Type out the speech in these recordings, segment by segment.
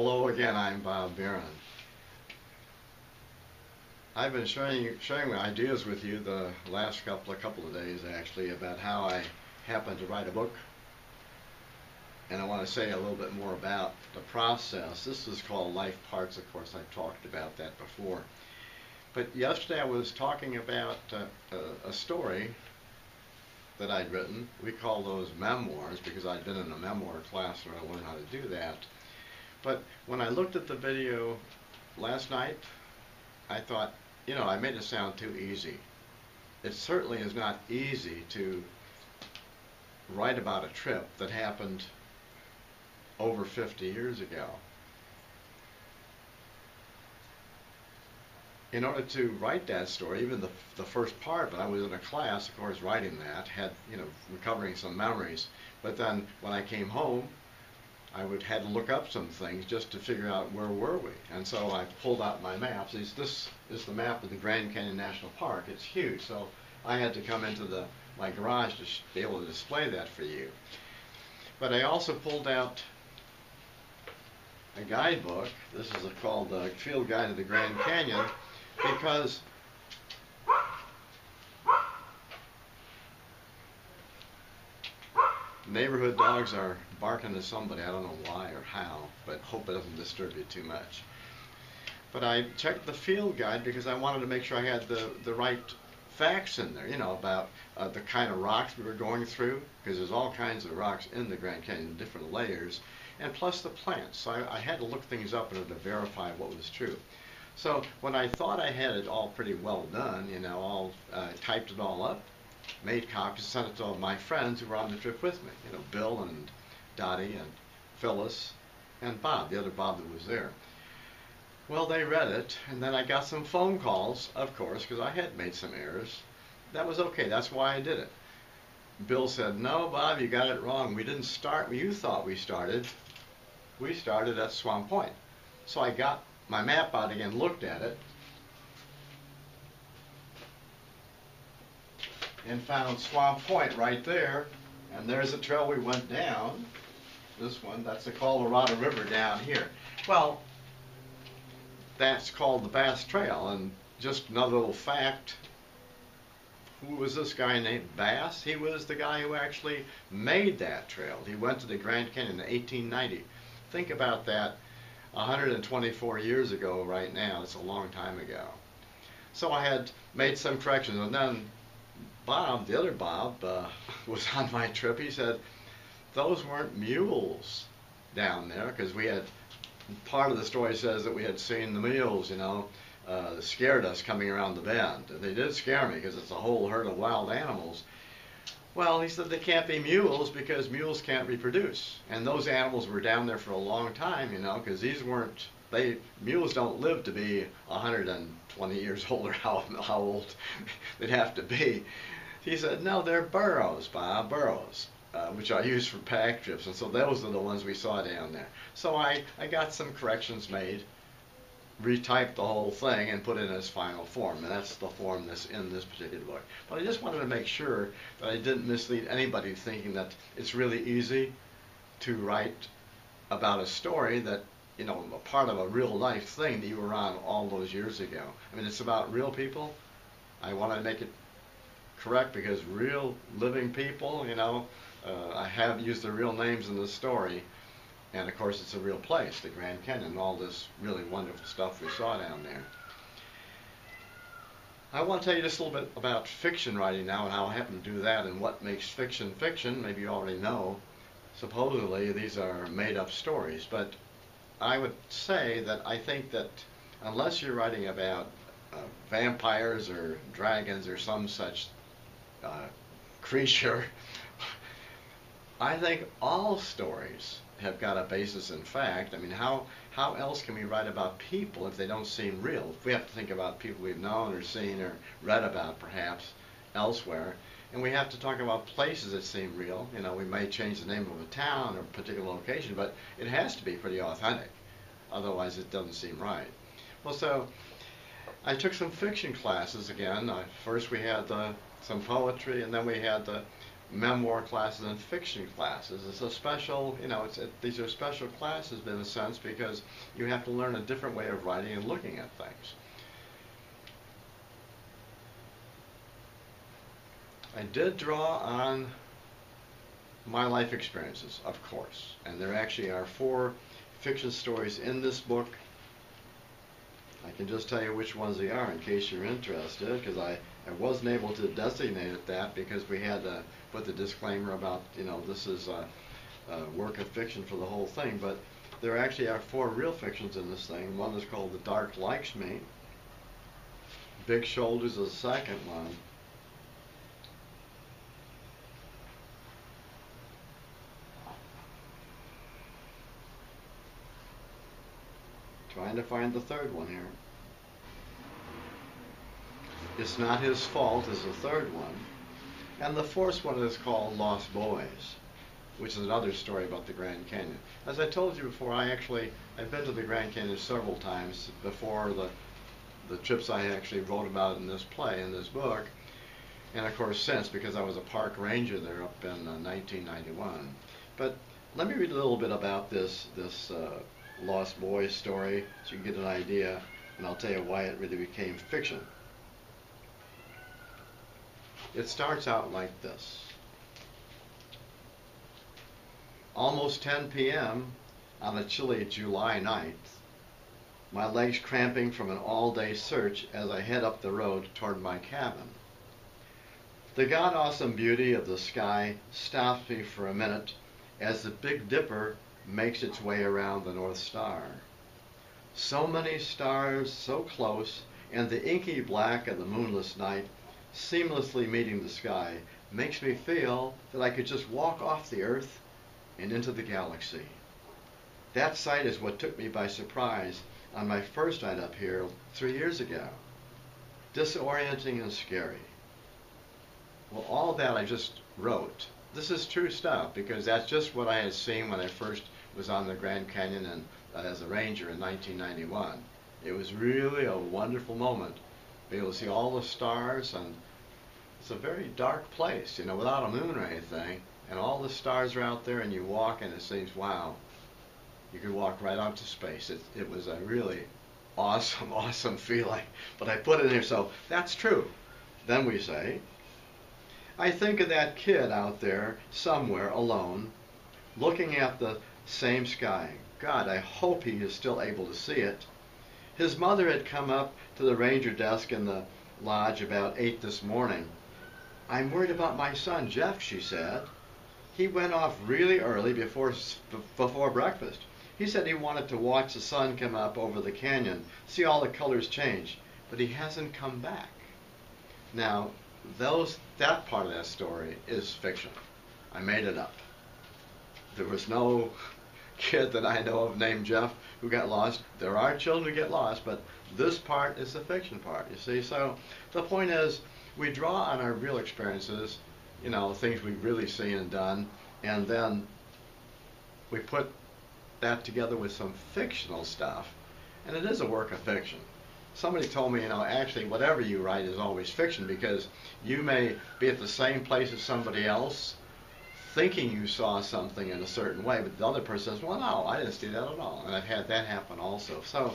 Hello again, I'm Bob Barron. I've been sharing my ideas with you the last couple of days actually about how I happened to write a book, and I want to say a little bit more about the process. This is called Life Parts, of course. I've talked about that before. But yesterday I was talking about a story that I'd written. We call those memoirs because I'd been in a memoir class where I learned how to do that. But when I looked at the video last night, I thought, I made it sound too easy. It certainly is not easy to write about a trip that happened over 50 years ago. In order to write that story, even the first part, but I was in a class, of course, writing that, had, recovering some memories. But then when I came home, I had to look up some things just to figure out where were we. And so I pulled out my maps. This is the map of the Grand Canyon National Park. It's huge, so I had to come into my garage to be able to display that for you. But I also pulled out a guidebook. This is called the Field Guide to the Grand Canyon, because neighborhood dogs are barking at somebody. I don't know why or how, but hope it doesn't disturb you too much. But I checked the field guide because I wanted to make sure I had the right facts in there, about the kind of rocks we were going through, because there's all kinds of rocks in the Grand Canyon, different layers, and plus the plants. So I had to look things up in order to verify what was true. So when I thought I had it all pretty well done, typed it all up, made copies, sent it to all my friends who were on the trip with me, Bill and Dottie and Phyllis and Bob, the other Bob that was there. Well, they read it, and then I got some phone calls, of course, because I had made some errors. That was okay. That's why I did it. Bill said, "No, Bob, you got it wrong. We didn't start where you thought we started. We started at Swamp Point." So I got my map out again, looked at it, and found Swamp Point right there. And there's the trail we went down. This one, that's the Colorado River down here. Well, that's called the Bass Trail. And just another little fact, who was this guy named Bass? He was the guy who actually made that trail. He went to the Grand Canyon in 1890. Think about that, 124 years ago right now. It's a long time ago. So I had made some corrections, and then Bob, the other Bob, was on my trip. He said, those weren't mules down there, because we had, part of the story says that we had seen the mules, that scared us coming around the bend. They did scare me because it's a whole herd of wild animals. Well, he said they can't be mules because mules can't reproduce. And those animals were down there for a long time, because mules don't live to be 120 years old, or how old they'd have to be. He said, no, they're burros, Bob, burros, which I use for pack trips. And so those are the ones we saw down there. So I got some corrections made, retyped the whole thing, and put it in its final form. And that's the form that's in this particular book. But I just wanted to make sure that I didn't mislead anybody thinking that it's really easy to write about a story that, a part of a real life thing that you were on all those years ago. I mean, it's about real people. I wanted to make it correct because real living people, I have used their real names in the story. And of course, it's a real place, the Grand Canyon, all this really wonderful stuff we saw down there. I want to tell you just a little bit about fiction writing now and how I happen to do that and what makes fiction fiction. Maybe you already know. Supposedly, these are made-up stories, but I would say that I think that unless you're writing about vampires or dragons or some such creature, I think all stories have got a basis in fact. I mean, how else can we write about people if they don't seem real? If we have to think about people we've known or seen or read about perhaps elsewhere, and we have to talk about places that seem real. We may change the name of a town or a particular location, but it has to be pretty authentic. Otherwise, it doesn't seem right. Well, so I took some fiction classes again. First we had some poetry, and then we had memoir classes and fiction classes. It's a special, these are special classes in a sense because you have to learn a different way of writing and looking at things. I did draw on my life experiences, of course, and there actually are 4 fiction stories in this book. I can just tell you which ones they are in case you're interested, because I wasn't able to designate it that because we had to put the disclaimer about, this is a work of fiction for the whole thing, but there actually are 4 real fictions in this thing. One is called The Dark Likes Me. Big Shoulders is the second one. Trying to find the third one here. It's Not His Fault is the third one. And the fourth one is called Lost Boys, which is another story about the Grand Canyon. As I told you before, I've been to the Grand Canyon several times before the trips I actually wrote about in this play, in this book, and of course since, because I was a park ranger there up in 1991. But let me read a little bit about this Lost Boys story so you can get an idea, and I'll tell you why it really became fiction. It starts out like this. Almost 10 p.m. on a chilly July night, my legs cramping from an all-day search as I head up the road toward my cabin. The god-awesome beauty of the sky stops me for a minute as the Big Dipper makes its way around the North Star. So many stars so close, and the inky black of the moonless night seamlessly meeting the sky makes me feel that I could just walk off the earth and into the galaxy. That sight is what took me by surprise on my first night up here 3 years ago. Disorienting and scary. Well, all that I just wrote, this is true stuff because that's just what I had seen when I first was on the Grand Canyon and as a ranger in 1991. It was really a wonderful moment. Be able to see all the stars, and it's a very dark place, without a moon or anything, and all the stars are out there, and you walk, and it seems, wow, you could walk right out to space. It was a really awesome, awesome feeling. But I put it in here, so that's true. Then we say, I think of that kid out there somewhere alone, looking at the same sky. God, I hope he is still able to see it. His mother had come up to the ranger desk in the lodge about 8 this morning. I'm worried about my son, Jeff, she said. He went off really early before breakfast. He said he wanted to watch the sun come up over the canyon, see all the colors change, but he hasn't come back. Now, that part of that story is fiction. I made it up. There was no kid that I know of named Jeff who got lost. There are children who get lost, but this part is the fiction part, you see. So the point is, we draw on our real experiences, things we've really seen and done, and then we put that together with some fictional stuff, and it is a work of fiction. Somebody told me, actually whatever you write is always fiction because you may be at the same place as somebody else thinking you saw something in a certain way, but the other person says, well, no, I didn't see that at all. And I've had that happen also. So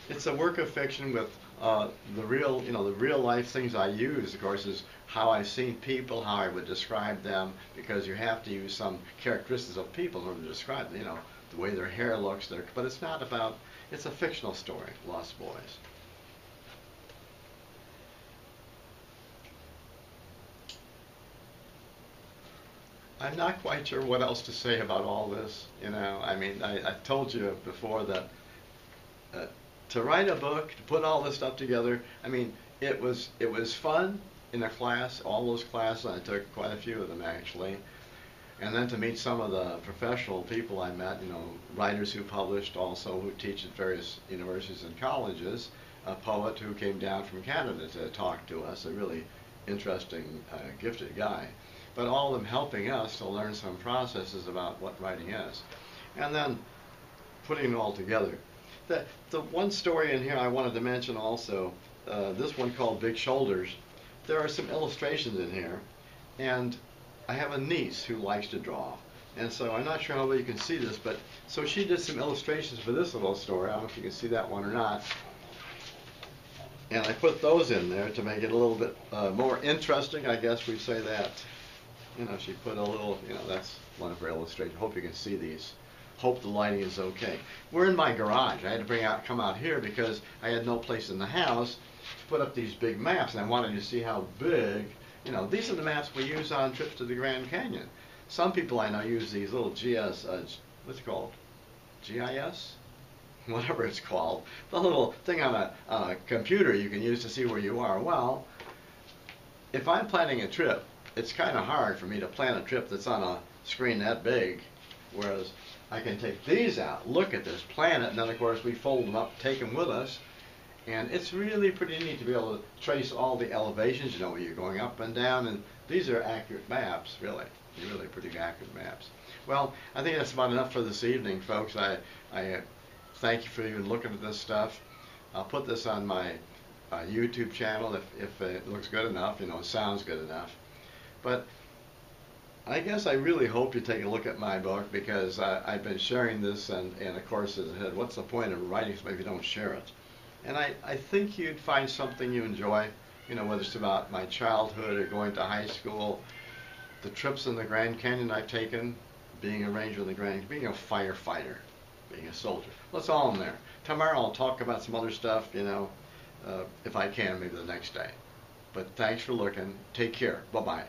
it's a work of fiction with the real life things I use, of course, is how I've seen people, how I would describe them, because you have to use some characteristics of people in order to describe them, the way their hair looks, but it's not about, it's a fictional story, Lost Boys. I'm not quite sure what else to say about all this. I told you before that to write a book, to put all this stuff together, it was fun in a class, all those classes. I took quite a few of them actually. And then to meet some of the professional people I met, writers who published, also who teach at various universities and colleges, a poet who came down from Canada to talk to us, a really interesting, gifted guy. But all of them helping us to learn some processes about what writing is. And then putting it all together. The one story in here I wanted to mention also, this one called Big Shoulders, there are some illustrations in here. And I have a niece who likes to draw, and so I'm not sure how well you can see this, but so she did some illustrations for this little story. I don't know if you can see that one or not. And I put those in there to make it a little bit more interesting, I guess we say that. You know, she put a little, you know, that's one of her illustrations. Hope you can see these. Hope the lighting is okay. We're in my garage. I had to come out here because I had no place in the house to put up these big maps, and I wanted to see how big, you know, these are the maps we use on trips to the Grand Canyon. Some people I know use these little what's it called? GIS? Whatever it's called. The little thing on a computer you can use to see where you are. Well, if I'm planning a trip, it's kind of hard for me to plan a trip that's on a screen that big, whereas I can take these out, look at this, plan it, and then of course we fold them up, take them with us, and it's really pretty neat to be able to trace all the elevations, you know, where you're going up and down, and these are accurate maps, really pretty accurate maps. Well, I think that's about enough for this evening, folks. I thank you for even looking at this stuff. I'll put this on my YouTube channel if it looks good enough, you know, it sounds good enough. But I guess I really hope you take a look at my book, because I've been sharing this, and of course it said, what's the point of writing something if you don't share it? And I think you'd find something you enjoy, you know, whether it's about my childhood or going to high school, the trips in the Grand Canyon I've taken, being a ranger in the Grand Canyon, being a firefighter, being a soldier. Well, it's all in there. Tomorrow I'll talk about some other stuff, you know, if I can, maybe the next day. But thanks for looking. Take care. Bye-bye.